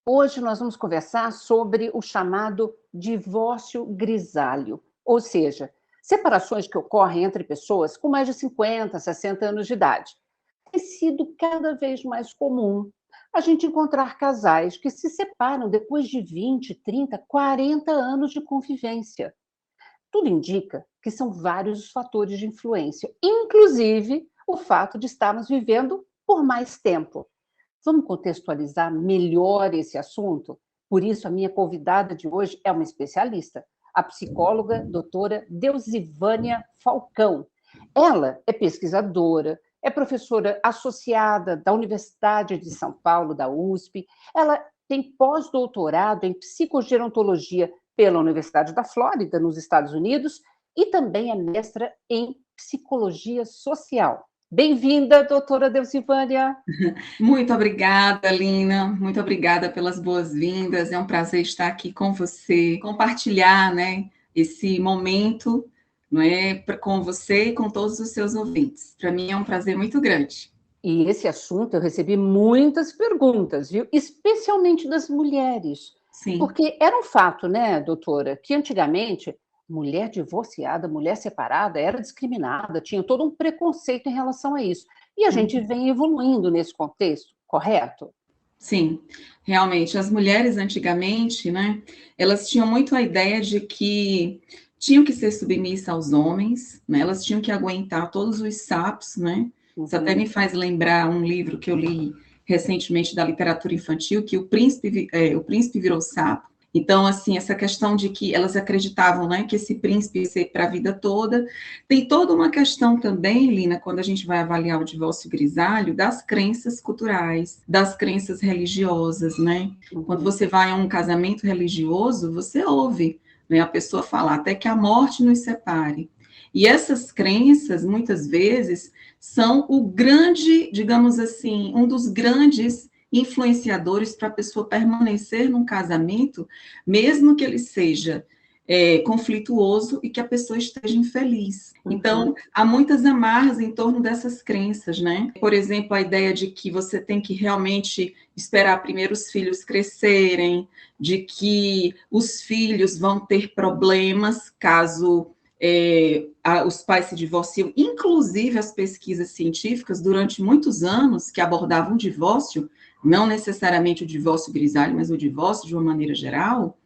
Hoje nós vamos conversar sobre o chamado divórcio grisalho, ou seja, separações que ocorrem entre pessoas com mais de 50, 60 anos de idade. Tem sido cada vez mais comum a gente encontrar casais que se separam depois de 20, 30, 40 anos de convivência. Tudo indica que são vários os fatores de influência, inclusive o fato de estarmos vivendo por mais tempo. Vamos contextualizar melhor esse assunto? Por isso, a minha convidada de hoje é uma especialista, a psicóloga doutora Deusivânia Falcão. Ela é pesquisadora, é professora associada da Universidade de São Paulo, da USP. Ela tem pós-doutorado em psicogerontologia pela Universidade da Flórida, nos Estados Unidos, e também é mestra em psicologia social. Bem-vinda, doutora Deusivânia. Muito obrigada, Lina. Muito obrigada pelas boas-vindas. É um prazer estar aqui com você, compartilhar, né, esse momento, não é, com você e com todos os seus ouvintes. Para mim é um prazer muito grande. E esse assunto eu recebi muitas perguntas, viu? Especialmente das mulheres. Sim. Porque era um fato, né, doutora, que antigamente mulher divorciada, mulher separada era discriminada, tinha todo um preconceito em relação a isso. E a gente vem evoluindo nesse contexto, correto? Sim, realmente, as mulheres antigamente, né, elas tinham muito a ideia de que tinham que ser submissas aos homens, né, elas tinham que aguentar todos os sapos, né, isso até me faz lembrar um livro que eu li recentemente da literatura infantil, que o príncipe virou sapo. Então, assim, essa questão de que elas acreditavam, né, que esse príncipe ia ser para a vida toda. Tem toda uma questão também, Lina, quando a gente vai avaliar o divórcio grisalho, das crenças culturais, das crenças religiosas, né? Quando você vai a um casamento religioso, você ouve, né, a pessoa falar até que a morte nos separe. E essas crenças, muitas vezes, são o grande, digamos assim, um dos grandes influenciadores para a pessoa permanecer num casamento, mesmo que ele seja conflituoso e que a pessoa esteja infeliz. Então, há muitas amarras em torno dessas crenças, né? Por exemplo, a ideia de que você tem que realmente esperar primeiro os filhos crescerem, de que os filhos vão ter problemas caso os pais se divorciam. Inclusive, as pesquisas científicas, durante muitos anos, que abordavam o divórcio, não necessariamente o divórcio grisalho, mas o divórcio de uma maneira geral,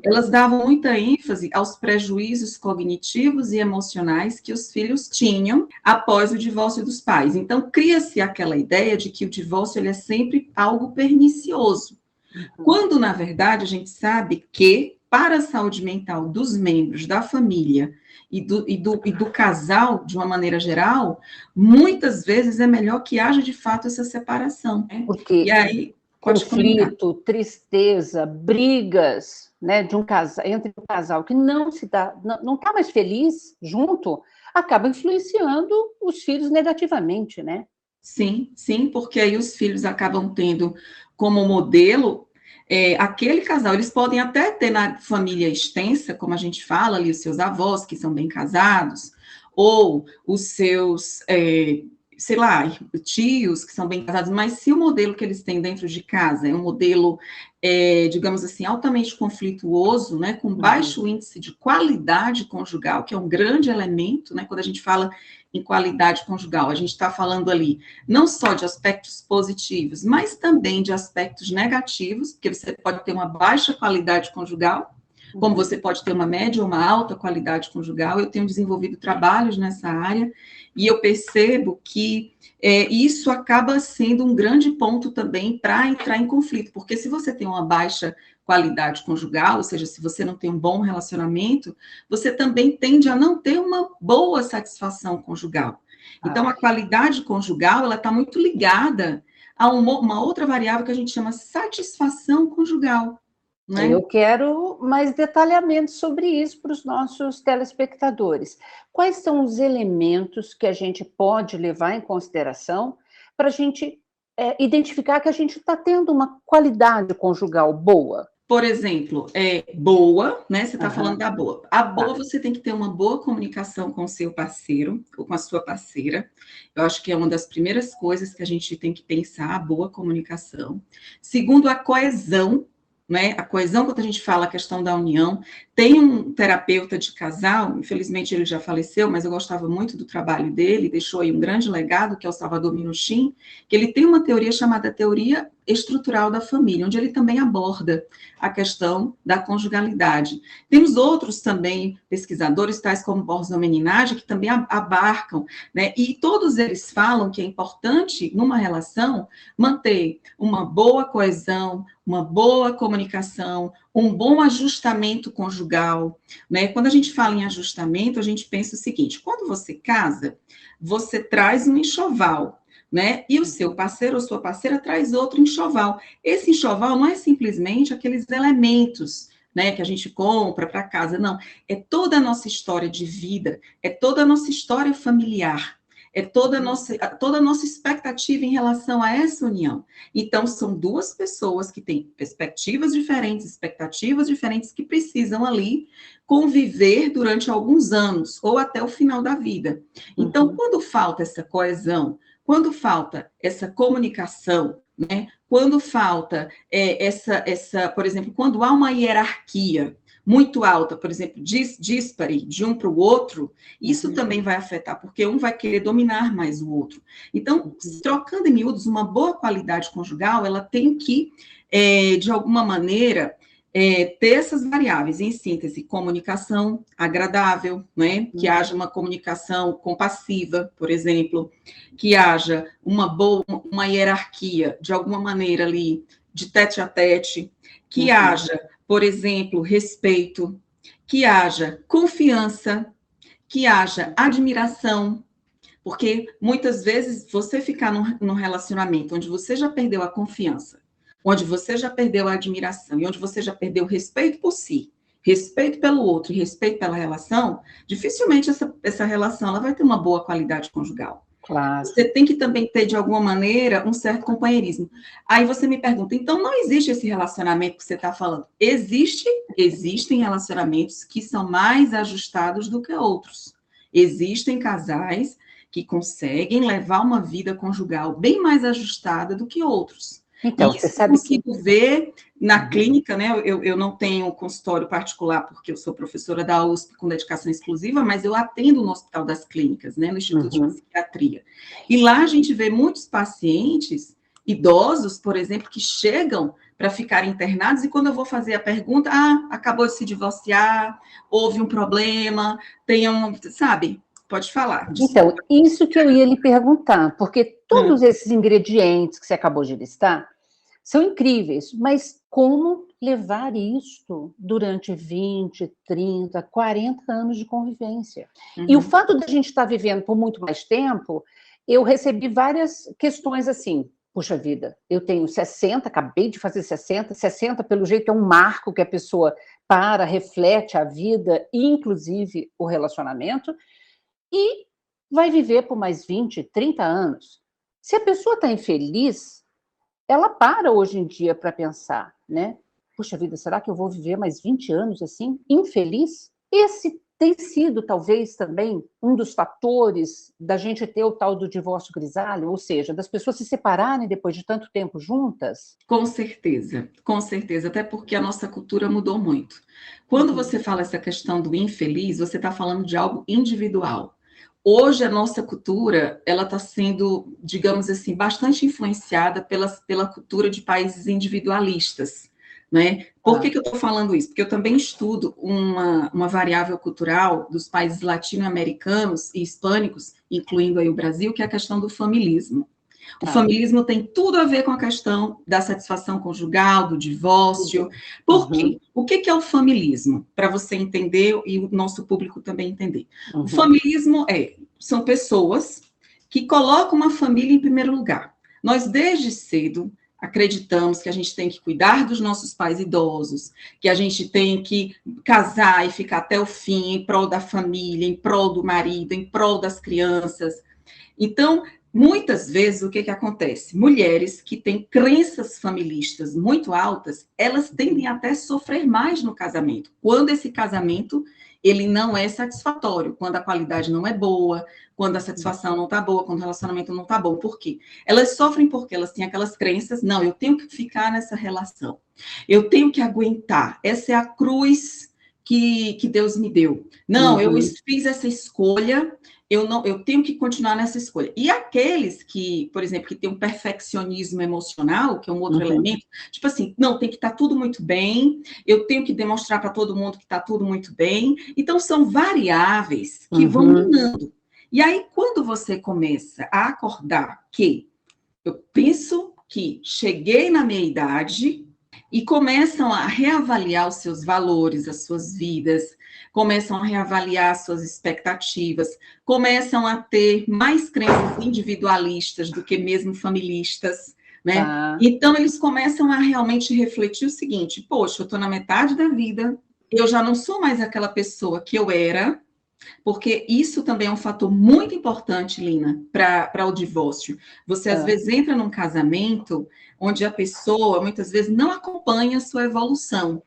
elas davam muita ênfase aos prejuízos cognitivos e emocionais que os filhos tinham após o divórcio dos pais. Então, cria-se aquela ideia de que o divórcio ele é sempre algo pernicioso, quando, na verdade, a gente sabe que, para a saúde mental dos membros da família e do casal, de uma maneira geral, muitas vezes é melhor que haja, de fato, essa separação. Né? Porque E aí, pode comentar. conflito, tristeza, brigas, né, de um casal, entre um casal que não se dá, não está mais feliz junto, acaba influenciando os filhos negativamente, né? Sim, sim, porque aí os filhos acabam tendo como modelo aquele casal. Eles podem até ter na família extensa, como a gente fala ali, os seus avós, que são bem casados, ou os seus, sei lá, tios, que são bem casados, mas se o modelo que eles têm dentro de casa é um modelo, digamos assim, altamente conflituoso, né, com baixo índice de qualidade conjugal, que é um grande elemento, né, quando a gente fala em qualidade conjugal, a gente está falando ali não só de aspectos positivos, mas também de aspectos negativos, porque você pode ter uma baixa qualidade conjugal, como você pode ter uma média ou uma alta qualidade conjugal. Eu tenho desenvolvido trabalhos nessa área e eu percebo que isso acaba sendo um grande ponto também para entrar em conflito, porque se você tem uma baixa qualidade conjugal, ou seja, se você não tem um bom relacionamento, você também tende a não ter uma boa satisfação conjugal. Então, a qualidade conjugal, ela está muito ligada a uma outra variável que a gente chama satisfação conjugal. Né? Eu quero mais detalhamento sobre isso para os nossos telespectadores. Quais são os elementos que a gente pode levar em consideração para a gente identificar que a gente está tendo uma qualidade conjugal boa? por exemplo, boa, né? Você está Aham. falando da boa. A boa, Tá. você tem que ter uma boa comunicação com o seu parceiro ou com a sua parceira. Eu acho que é uma das primeiras coisas que a gente tem que pensar, a boa comunicação. Segundo, a coesão, né? A coesão, quando a gente fala a questão da união, tem um terapeuta de casal, infelizmente ele já faleceu, mas eu gostava muito do trabalho dele, deixou aí um grande legado, que é o Salvador Minuchin, que ele tem uma teoria chamada teoria estrutural da família, onde ele também aborda a questão da conjugalidade. Temos outros também pesquisadores, tais como Borges Meninage, que também abarcam, né? E todos eles falam que é importante, numa relação, manter uma boa coesão, uma boa comunicação, um bom ajustamento conjugal, né? Quando a gente fala em ajustamento, a gente pensa o seguinte: quando você casa, você traz um enxoval, né? E o seu parceiro ou sua parceira traz outro enxoval. Esse enxoval não é simplesmente aqueles elementos, né, que a gente compra para casa, não. É toda a nossa história de vida, é toda a nossa história familiar, é toda a nossa expectativa em relação a essa união. Então, são duas pessoas que têm perspectivas diferentes, expectativas diferentes, que precisam ali conviver durante alguns anos, ou até o final da vida. Então, quando falta essa coesão, quando falta essa comunicação, né? Quando falta por exemplo, quando há uma hierarquia muito alta, por exemplo, díspare de um para o outro, isso também vai afetar, porque um vai querer dominar mais o outro. Então, trocando em miúdos, uma boa qualidade conjugal, ela tem que, de alguma maneira, ter essas variáveis, em síntese, comunicação agradável, né? Que haja uma comunicação compassiva, por exemplo, que haja uma hierarquia, de alguma maneira ali, de tete a tete, que haja, por exemplo, respeito, que haja confiança, que haja admiração, porque muitas vezes você ficar num relacionamento onde você já perdeu a confiança, onde você já perdeu a admiração e onde você já perdeu o respeito por si, respeito pelo outro e respeito pela relação, dificilmente essa relação ela vai ter uma boa qualidade conjugal. Claro. Você tem que também ter, de alguma maneira, um certo companheirismo. Aí você me pergunta, então não existe esse relacionamento que você está falando? Existem relacionamentos que são mais ajustados do que outros. Existem casais que conseguem levar uma vida conjugal bem mais ajustada do que outros. Então, E você isso eu sabe que... consigo ver na clínica, né? Eu não tenho consultório particular, porque eu sou professora da USP com dedicação exclusiva, mas eu atendo no Hospital das Clínicas, né? No Instituto de Psiquiatria. E lá a gente vê muitos pacientes idosos, por exemplo, que chegam para ficar internados, e quando eu vou fazer a pergunta, acabou de se divorciar, houve um problema, sabe? Pode falar. Então, isso que eu ia lhe perguntar, porque todos esses ingredientes que você acabou de listar são incríveis, mas como levar isto durante 20, 30, 40 anos de convivência? E o fato de a gente estar vivendo por muito mais tempo, eu recebi várias questões assim, puxa vida, eu tenho 60, acabei de fazer 60, 60 pelo jeito é um marco que a pessoa para, reflete a vida, inclusive o relacionamento, e vai viver por mais 20, 30 anos. Se a pessoa está infeliz, ela para hoje em dia para pensar, né? Puxa vida, será que eu vou viver mais 20 anos assim, infeliz? Esse tem sido, talvez, também um dos fatores da gente ter o tal do divórcio grisalho, ou seja, das pessoas se separarem depois de tanto tempo juntas? Com certeza, até porque a nossa cultura mudou muito. Quando você fala essa questão do infeliz, você está falando de algo individual. Hoje, a nossa cultura, ela está sendo, digamos assim, bastante influenciada pela cultura de países individualistas, né? Por que eu estou falando isso? Porque eu também estudo uma variável cultural dos países latino-americanos e hispânicos, incluindo aí o Brasil, que é a questão do familismo. O familismo tem tudo a ver com a questão da satisfação conjugal, do divórcio. Por quê? O que é o familismo? Para você entender e o nosso público também entender. O familismo são pessoas que colocam uma família em primeiro lugar. Nós, desde cedo, acreditamos que a gente tem que cuidar dos nossos pais idosos, que a gente tem que casar e ficar até o fim em prol da família, em prol do marido, em prol das crianças. Então, muitas vezes, o que que acontece? Mulheres que têm crenças familistas muito altas, elas tendem até a sofrer mais no casamento, quando esse casamento ele não é satisfatório, quando a qualidade não é boa, quando a satisfação não está boa, quando o relacionamento não está bom. Por quê? Elas sofrem porque elas têm aquelas crenças, não, eu tenho que ficar nessa relação, eu tenho que aguentar, essa é a cruz que Deus me deu. Não, eu fiz essa escolha, eu tenho que continuar nessa escolha. E aqueles que, por exemplo, que tem um perfeccionismo emocional, que é um outro elemento, tipo assim, não, tem que estar tudo muito bem, eu tenho que demonstrar para todo mundo que está tudo muito bem. Então, são variáveis que vão minando. E aí, quando você começa a acordar que eu penso que cheguei na minha idade e começam a reavaliar os seus valores, as suas vidas, começam a reavaliar as suas expectativas, começam a ter mais crenças individualistas do que mesmo familistas, né? Tá. Então, eles começam a realmente refletir o seguinte, poxa, eu estou na metade da vida, eu já não sou mais aquela pessoa que eu era, porque isso também é um fator muito importante, Lina, para o divórcio. Você, às vezes, entra num casamento onde a pessoa, muitas vezes, não acompanha a sua evolução.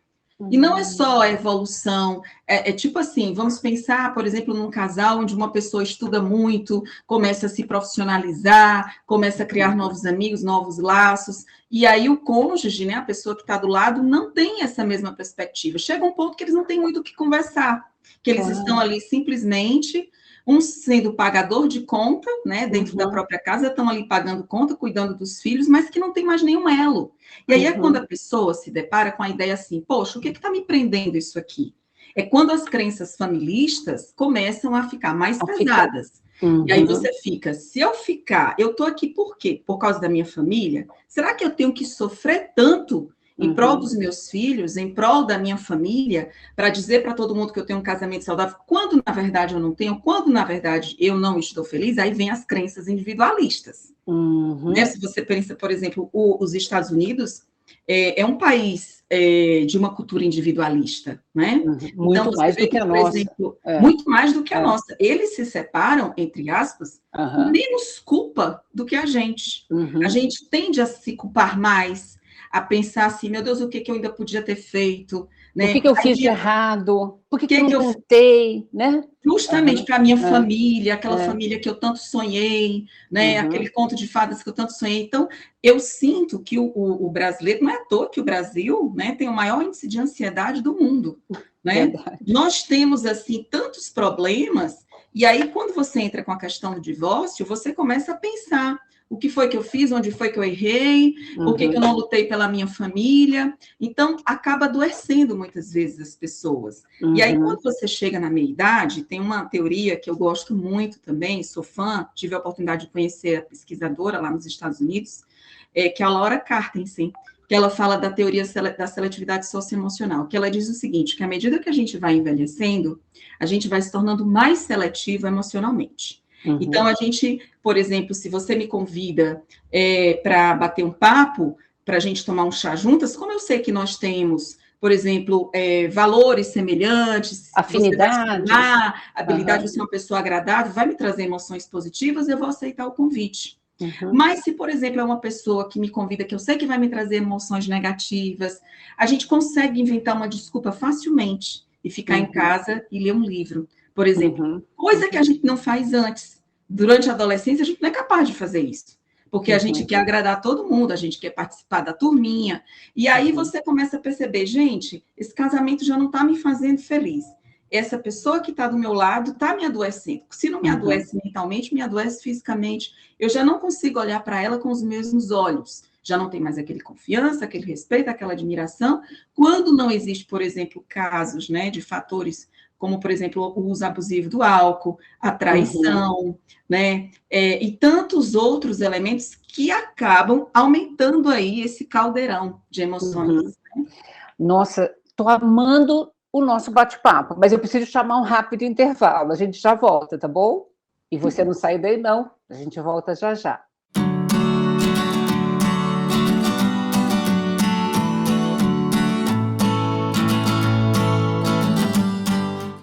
E não é só a evolução, é tipo assim, vamos pensar, por exemplo, num casal onde uma pessoa estuda muito, começa a se profissionalizar, começa a criar novos amigos, novos laços, e aí o cônjuge, né, a pessoa que está do lado, não tem essa mesma perspectiva. Chega um ponto que eles não têm muito o que conversar, que eles estão ali simplesmente, um sendo pagador de conta, né, dentro da própria casa, estão ali pagando conta, cuidando dos filhos, mas que não tem mais nenhum elo. E aí é quando a pessoa se depara com a ideia assim, poxa, o que está me prendendo isso aqui? É quando as crenças familistas começam a ficar mais pesadas. E aí você fica, se eu ficar, eu estou aqui por quê? Por causa da minha família? Será que eu tenho que sofrer tanto em prol dos meus filhos, em prol da minha família, para dizer para todo mundo que eu tenho um casamento saudável, quando na verdade eu não tenho, quando na verdade eu não estou feliz, aí vem as crenças individualistas. Né? Se você pensa, por exemplo, os Estados Unidos é um país de uma cultura individualista, né? Muito então, mais do que a nossa. Exemplo, muito mais do que a nossa. Eles se separam, entre aspas, com menos culpa do que a gente. A gente tende a se culpar mais, a pensar assim, meu Deus, o que eu ainda podia ter feito? Né? O que eu fiz de errado? Por que eu não tentei, né? Justamente para a minha família, aquela família que eu tanto sonhei, né? Aquele conto de fadas que eu tanto sonhei. Então, eu sinto que o brasileiro, não é à toa que o Brasil, né, tem o maior índice de ansiedade do mundo, né? Nós temos, assim, tantos problemas, e aí, quando você entra com a questão do divórcio, você começa a pensar, o que foi que eu fiz, onde foi que eu errei, por que eu não lutei pela minha família. Então, acaba adoecendo muitas vezes as pessoas. E aí, quando você chega na meia-idade, tem uma teoria que eu gosto muito também, sou fã, tive a oportunidade de conhecer a pesquisadora lá nos Estados Unidos, que é a Laura Cartensen, que ela fala da teoria da seletividade socioemocional, que ela diz o seguinte, que à medida que a gente vai envelhecendo, a gente vai se tornando mais seletivo emocionalmente. Então, a gente, por exemplo, se você me convida para bater um papo, para a gente tomar um chá juntas, como eu sei que nós temos, por exemplo, valores semelhantes, afinidade, habilidade de ser uma pessoa agradável, vai me trazer emoções positivas, eu vou aceitar o convite. Mas se, por exemplo, é uma pessoa que me convida, que eu sei que vai me trazer emoções negativas, a gente consegue inventar uma desculpa facilmente e ficar em casa e ler um livro. Por exemplo, coisa que a gente não faz antes. Durante a adolescência, a gente não é capaz de fazer isso. Porque a gente quer agradar todo mundo, a gente quer participar da turminha. E aí você começa a perceber, gente, esse casamento já não está me fazendo feliz. Essa pessoa que está do meu lado está me adoecendo. Se não me adoece mentalmente, me adoece fisicamente. Eu já não consigo olhar para ela com os mesmos olhos. Já não tem mais aquele confiança, aquele respeito, aquela admiração. Quando não existe, por exemplo, casos, né, de fatores como, por exemplo, o uso abusivo do álcool, a traição, né, e tantos outros elementos que acabam aumentando aí esse caldeirão de emoções. Né? Nossa, estou amando o nosso bate-papo, mas eu preciso chamar um rápido intervalo, a gente já volta, tá bom? E você não sai daí não, a gente volta já já.